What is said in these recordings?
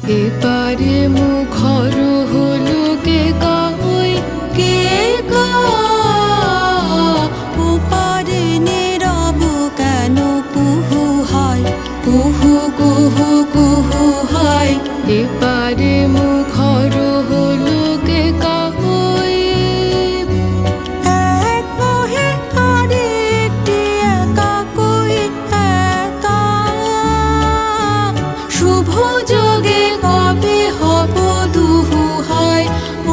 এপারে মুখর হলো কে কাহই কে কা, ওপারে নীরব কেন কুহু হায়, কুহু কুহু কুহু হায়। এপারে মুখর হলো কে কাহই, এক মোহে আরেকটি একা কই একা। শুভ যোগে কবে হব দুহু হায়।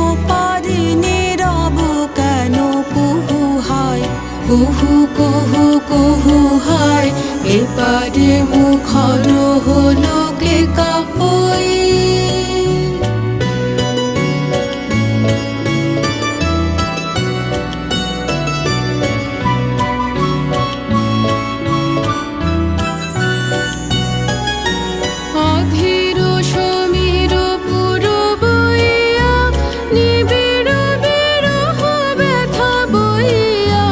ওপারে নীরব কেন কুহু হায়, কুহু কুহু কুহু হায়। এপারে মুখর হলো কে কাহই। অধীর সমীর পুর বইয়া, নিবিড় বিরহ ব্যথা বইয়া।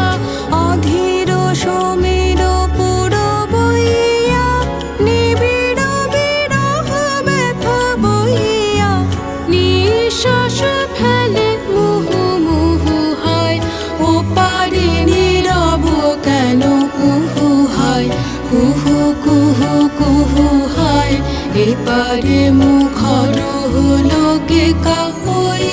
অধীর সমীর পুর বইয়া, নিবিড় বিরহ ব্যথা বইয়া। নিঃশ্বাস ফেলে মুহু মুহু হায়। ওপারে নীরব কেন কুহু হায়, কুহু কুহু কুহু হায়। এপারে মুখর হলো কে কাহই।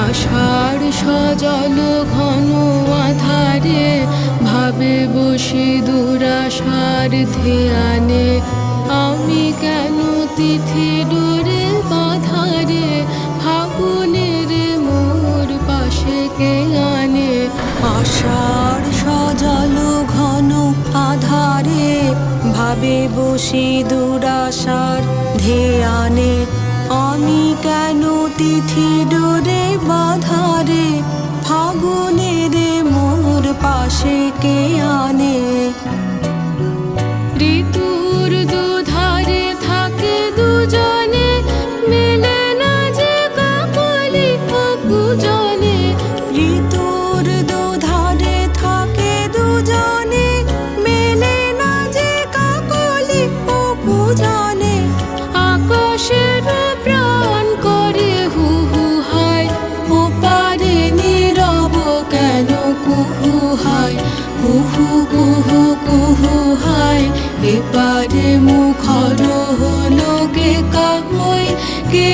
আষাঢ় সজল ঘন আধারে, ভাবে বসে দুরাশার ধ্যানে। আমি কেন তিথি ডোরে বাধারে, ফাগুনের মোর পাশে কে আনে। আষাঢ় সজল ঘন আধারে, ভাবে বসি দুরাশার ধ্যানে। আমি কেন তিথি ডোরে বাধারে, ফাগুনের মোর পাশে কে আনে। ঋতুর দুধারে থাকে দুজনে, মেলে না যে কাকলি ও কুজনে। ঋতুর দুধারে থাকে দুজনে, মেলে না যে কাকলি ও কুজনে। আকাশের প্রাণ করে হু হু হায়। ওপারে নীরব কেন কুহু হায়, কুহু কুহু কুহু হায়। এপারে মুখর হলো কে কাহই কে